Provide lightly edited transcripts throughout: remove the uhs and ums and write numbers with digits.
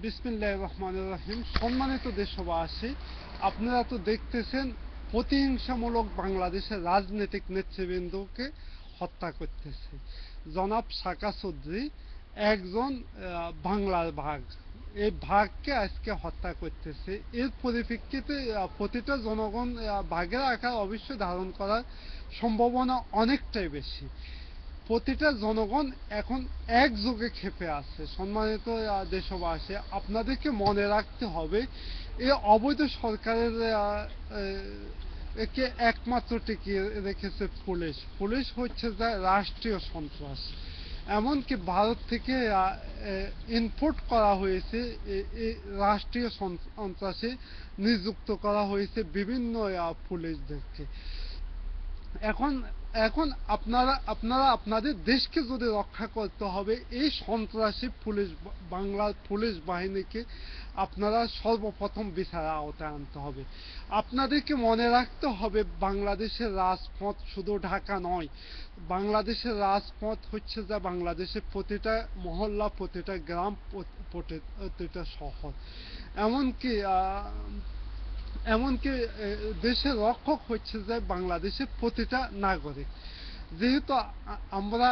বিসমিল্লাহির রহমানির রহিম। সম্মানিত দেশবাসী, আপনারা তো দেখতেছেন প্রতিহিংসামূলক বাংলাদেশের রাজনৈতিক নেতৃবৃন্দকে হত্যা করতেছে। জনাব সাকা চৌধুরী একজন বাংলার ভাগ, এই ভাগকে আজকে হত্যা করতেছে। এর পরিপ্রেক্ষিতে প্রতিটা জনগণ ভাগের আকার অবশ্যই ধারণ করার সম্ভাবনা অনেকটাই বেশি। প্রতিটা জনগণ এখন একযোগে ক্ষেপে আছে। সম্মানিত দেশবাসী, আপনাদেরকে মনে রাখতে হবে এই অবৈধ সরকারের একে একমাত্র টিকিয়ে রেখেছে পুলিশ। পুলিশ হচ্ছে যে রাষ্ট্রীয় সন্ত্রাস। এমনকি ভারত থেকে ইনপুট করা হয়েছে, এই রাষ্ট্রীয় সন্ত্রাসে নিযুক্ত করা হয়েছে বিভিন্ন পুলিশদেরকে। এখন এখন আপনারা আপনারা আপনাদের দেশকে যদি রক্ষা করতে হবে, এই সন্ত্রাসী বাংলার পুলিশ বাহিনীকে আপনারা সর্বপ্রথম বিচারের আওতায় আনতে হবে। আপনাদেরকে মনে রাখতে হবে বাংলাদেশের রাজপথ শুধু ঢাকা নয়, বাংলাদেশের রাজপথ হচ্ছে যে বাংলাদেশের প্রতিটা মহল্লা, প্রতিটা গ্রাম, প্রতিটা শহর। এমনকি এমনকি দেশের রক্ষক হচ্ছে যে বাংলাদেশের প্রতিটা নাগরিক। যেহেতু আমরা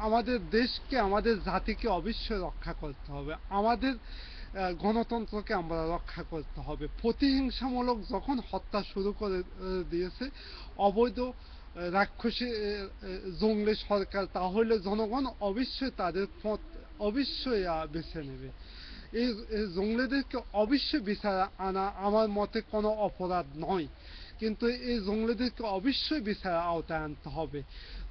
আমাদের দেশকে, আমাদের জাতিকে অবশ্যই রক্ষা করতে হবে, আমাদের গণতন্ত্রকে আমরা রক্ষা করতে হবে। প্রতিহিংসামূলক যখন হত্যা শুরু করে দিয়েছে অবৈধ রাক্ষসী জঙ্গলি সরকার, তাহলে জনগণ অবশ্যই তাদের পথ অবশ্যই বেছে নেবে। এই জঙ্গলিদেরকে অবশ্যই বিচার আনা আমার মতে কোনো অপরাধ নয়, কিন্তু এই জঙ্গলিদেরকে অবশ্যই বিচার আওতায় আনতে হবে।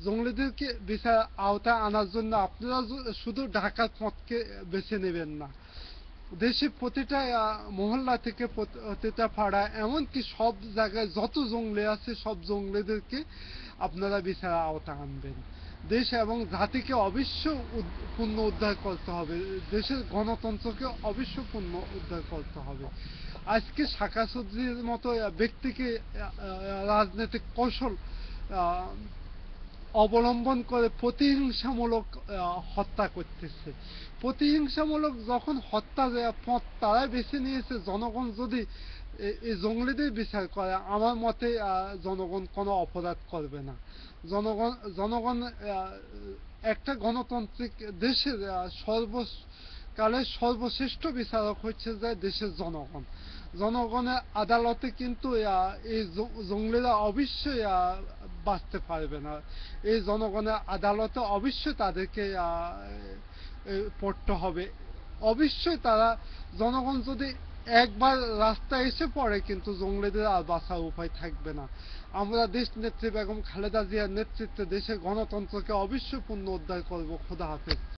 জঙ্গলিদেরকে বিচার আওতায় আনার জন্য আপনারা শুধু ঢাকার পথকে বেছে নেবেন না, দেশে প্রতিটা মহল্লা থেকে প্রতিটা পাড়া, এমনকি সব জায়গায় যত জঙ্গলি আছে সব জঙ্গলিদেরকে আপনারা বিচার আওতায় আনবেন। দেশ এবং জাতিকে অবশ্য পূর্ণ উদ্ধার করতে হবে, দেশের গণতন্ত্রকে অবশ্য পূর্ণ উদ্ধার করতে হবে। আজকে সাকা চৌধুরীর মতো ব্যক্তিকে রাজনৈতিক কৌশল অবলম্বন করে প্রতিহিংসামূলক হত্যা করতেছে। প্রতিহিংসামূলক যখন হত্যা পথ তারা বেছে নিয়েছে, জনগণ যদি এই জঙ্গলিদের বিচার করে, আমার মতে জনগণ কোনো অপরাধ করবে না। জনগণ একটা গণতান্ত্রিক দেশের সর্বকালের সর্বশ্রেষ্ঠ বিচারক হচ্ছে যে দেশের জনগণ। জনগণের আদালতে কিন্তু এই জঙ্গলিরা অবশ্যই বাঁচতে পারবে না। এই জনগণের আদালতে অবশ্যই তাদেরকে পড়তে হবে। অবশ্যই তারা, জনগণ যদি একবার রাস্তায় এসে পড়ে, কিন্তু জঙ্গলিদের আর বাঁচার উপায় থাকবে না। আমরা দেশ নেত্রী বেগম খালেদা জিয়ার নেতৃত্বে দেশের গণতন্ত্রকে অবশ্যই পুনরুদ্ধার করব। খোদা হাফেজ।